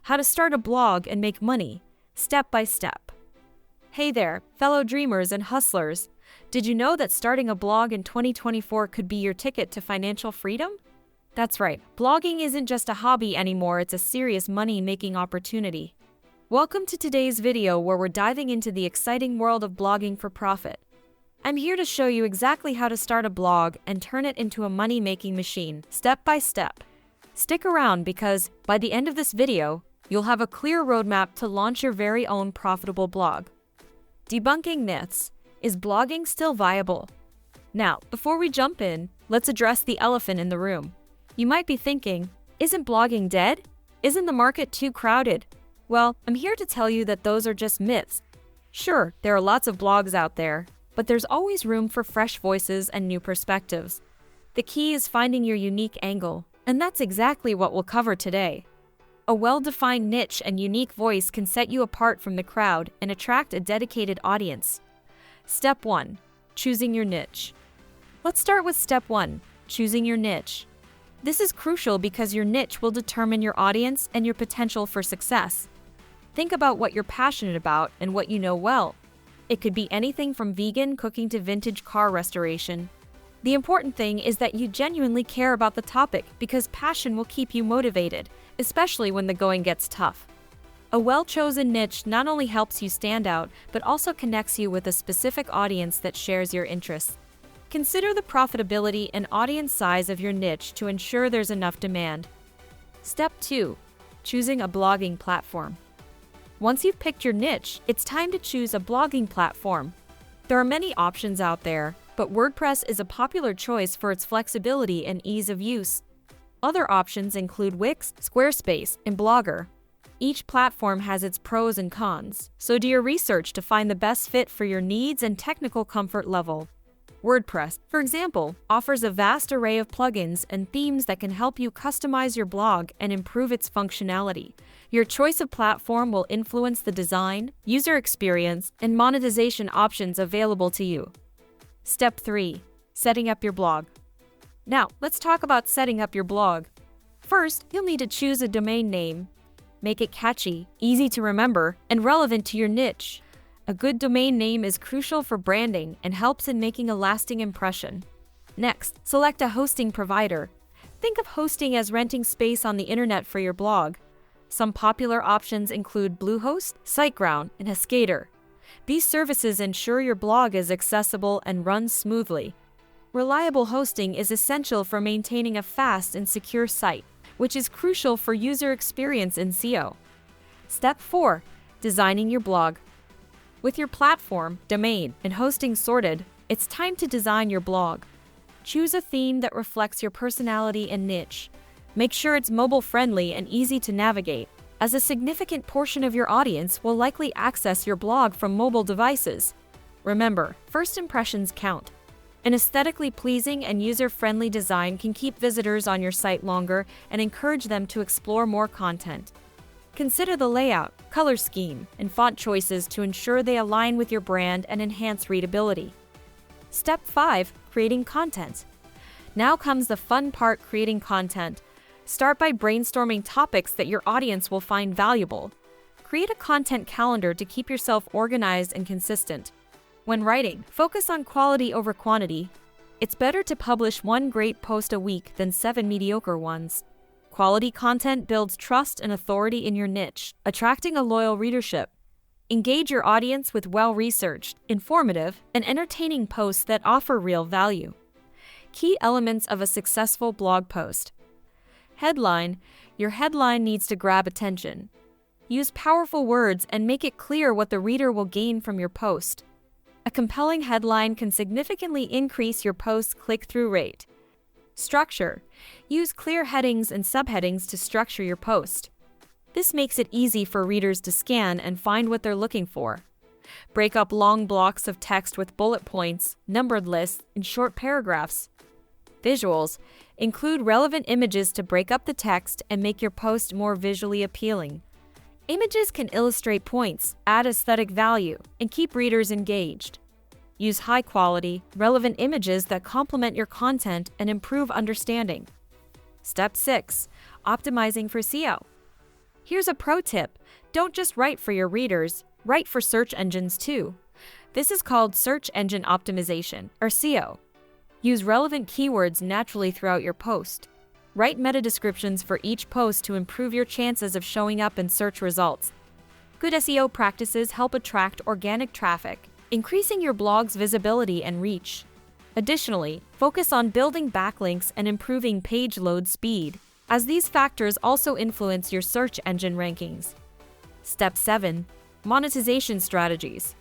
how to start a blog and make money, step by step. Hey there, fellow dreamers and hustlers. Did you know that starting a blog in 2024 could be your ticket to financial freedom? That's right, blogging isn't just a hobby anymore, it's a serious money-making opportunity. Welcome to today's video where we're diving into the exciting world of blogging for profit. I'm here to show you exactly how to start a blog and turn it into a money-making machine, step by step. Stick around because, by the end of this video, you'll have a clear roadmap to launch your very own profitable blog. Debunking myths. Is blogging still viable? Now, before we jump in, let's address the elephant in the room. You might be thinking, isn't blogging dead? Isn't the market too crowded? Well, I'm here to tell you that those are just myths. Sure, there are lots of blogs out there, but there's always room for fresh voices and new perspectives. The key is finding your unique angle, and that's exactly what we'll cover today. A well-defined niche and unique voice can set you apart from the crowd and attract a dedicated audience. Step 1. Choosing your niche. Let's start with step 1, choosing your niche. This is crucial because your niche will determine your audience and your potential for success. Think about what you're passionate about and what you know well. It could be anything from vegan cooking to vintage car restoration. The important thing is that you genuinely care about the topic because passion will keep you motivated, especially when the going gets tough. A well-chosen niche not only helps you stand out, but also connects you with a specific audience that shares your interests. Consider the profitability and audience size of your niche to ensure there's enough demand. Step 2. Choosing a blogging platform. Once you've picked your niche, it's time to choose a blogging platform. There are many options out there, but WordPress is a popular choice for its flexibility and ease of use. Other options include Wix, Squarespace, and Blogger. Each platform has its pros and cons, so do your research to find the best fit for your needs and technical comfort level. WordPress, for example, offers a vast array of plugins and themes that can help you customize your blog and improve its functionality. Your choice of platform will influence the design, user experience, and monetization options available to you. Step 3. Setting up your blog. Now, let's talk about setting up your blog. First, you'll need to choose a domain name. Make it catchy, easy to remember, and relevant to your niche. A good domain name is crucial for branding and helps in making a lasting impression. Next, select a hosting provider. Think of hosting as renting space on the internet for your blog. Some popular options include Bluehost, SiteGround, and HostGator. These services ensure your blog is accessible and runs smoothly. Reliable hosting is essential for maintaining a fast and secure site, which is crucial for user experience in SEO. Step 4. Designing your blog. With your platform, domain, and hosting sorted, it's time to design your blog. Choose a theme that reflects your personality and niche. Make sure it's mobile-friendly and easy to navigate, as a significant portion of your audience will likely access your blog from mobile devices. Remember, first impressions count. An aesthetically pleasing and user-friendly design can keep visitors on your site longer and encourage them to explore more content. Consider the layout, color scheme, and font choices to ensure they align with your brand and enhance readability. Step 5. Creating content. Now comes the fun part, creating content. Start by brainstorming topics that your audience will find valuable. Create a content calendar to keep yourself organized and consistent. When writing, focus on quality over quantity. It's better to publish one great post a week than 7 mediocre ones. Quality content builds trust and authority in your niche, attracting a loyal readership. Engage your audience with well-researched, informative, and entertaining posts that offer real value. Key elements of a successful blog post. Headline. Your headline needs to grab attention. Use powerful words and make it clear what the reader will gain from your post. A compelling headline can significantly increase your post's click-through rate. Structure. Use clear headings and subheadings to structure your post. This makes it easy for readers to scan and find what they're looking for. Break up long blocks of text with bullet points, numbered lists, and short paragraphs. Visuals. Include relevant images to break up the text and make your post more visually appealing. Images can illustrate points, add aesthetic value, and keep readers engaged. Use high-quality, relevant images that complement your content and improve understanding. Step 6. Optimizing for SEO. Here's a pro tip. Don't just write for your readers, write for search engines too. This is called search engine optimization, or SEO. Use relevant keywords naturally throughout your post. Write meta descriptions for each post to improve your chances of showing up in search results. Good SEO practices help attract organic traffic, increasing your blog's visibility and reach. Additionally, focus on building backlinks and improving page load speed, as these factors also influence your search engine rankings. Step 7. Monetization strategies.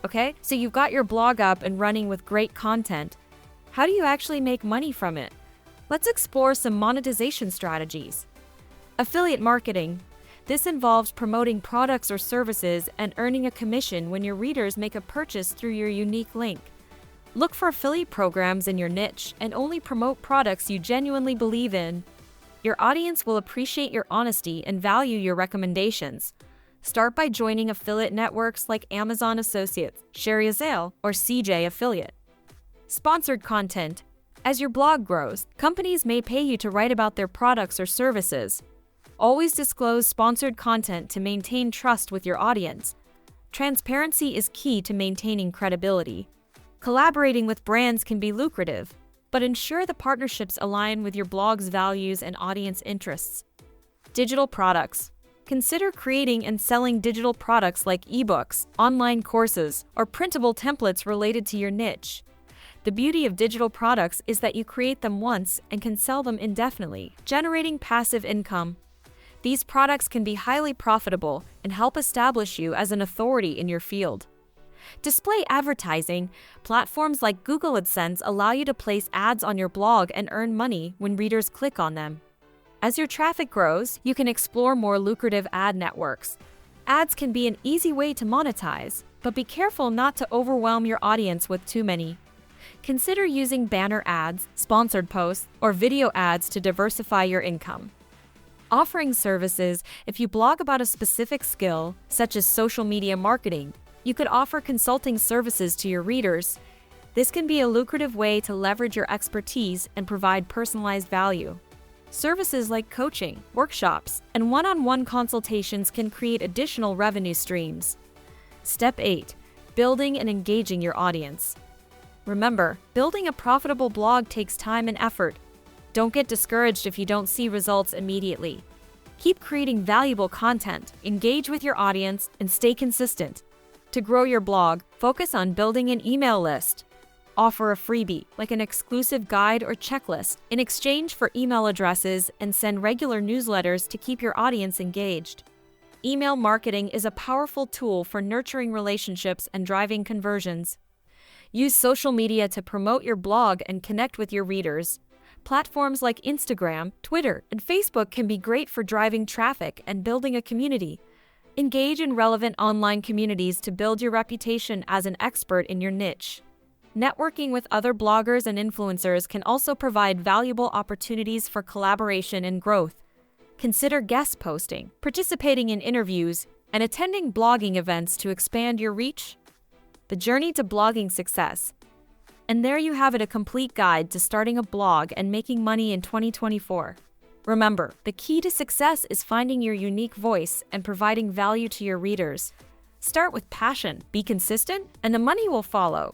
Okay, so you've got your blog up and running with great content. How do you actually make money from it? Let's explore some monetization strategies. Affiliate marketing. This involves promoting products or services and earning a commission when your readers make a purchase through your unique link. Look for affiliate programs in your niche and only promote products you genuinely believe in. Your audience will appreciate your honesty and value your recommendations. Start by joining affiliate networks like Amazon Associates, Sherry or CJ Affiliate. Sponsored content. As your blog grows, companies may pay you to write about their products or services. Always disclose sponsored content to maintain trust with your audience. Transparency is key to maintaining credibility. Collaborating with brands can be lucrative, but ensure the partnerships align with your blog's values and audience interests. Digital products. Consider creating and selling digital products like ebooks, online courses, or printable templates related to your niche. The beauty of digital products is that you create them once and can sell them indefinitely, generating passive income. These products can be highly profitable and help establish you as an authority in your field. Display advertising. Platforms like Google AdSense allow you to place ads on your blog and earn money when readers click on them. As your traffic grows, you can explore more lucrative ad networks. Ads can be an easy way to monetize, but be careful not to overwhelm your audience with too many. Consider using banner ads, sponsored posts, or video ads to diversify your income. Offering services. If you blog about a specific skill, such as social media marketing, you could offer consulting services to your readers. This can be a lucrative way to leverage your expertise and provide personalized value. Services like coaching, workshops, and one-on-one consultations can create additional revenue streams. Step 8. Building and engaging your audience. Remember, building a profitable blog takes time and effort. Don't get discouraged if you don't see results immediately. Keep creating valuable content, engage with your audience, and stay consistent. To grow your blog, focus on building an email list. Offer a freebie, like an exclusive guide or checklist, in exchange for email addresses, and send regular newsletters to keep your audience engaged. Email marketing is a powerful tool for nurturing relationships and driving conversions. Use social media to promote your blog and connect with your readers. Platforms like Instagram, Twitter, and Facebook can be great for driving traffic and building a community. Engage in relevant online communities to build your reputation as an expert in your niche. Networking with other bloggers and influencers can also provide valuable opportunities for collaboration and growth. Consider guest posting, participating in interviews, and attending blogging events to expand your reach. The journey to blogging success. And there you have it, a complete guide to starting a blog and making money in 2024. Remember, the key to success is finding your unique voice and providing value to your readers. Start with passion, be consistent, and the money will follow.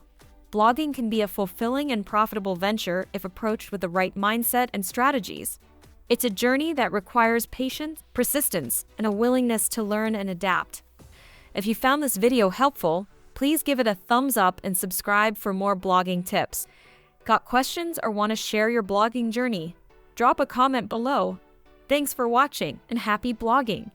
Blogging can be a fulfilling and profitable venture if approached with the right mindset and strategies. It's a journey that requires patience, persistence, and a willingness to learn and adapt. If you found this video helpful, please give it a thumbs up and subscribe for more blogging tips. Got questions or want to share your blogging journey? Drop a comment below. Thanks for watching and happy blogging!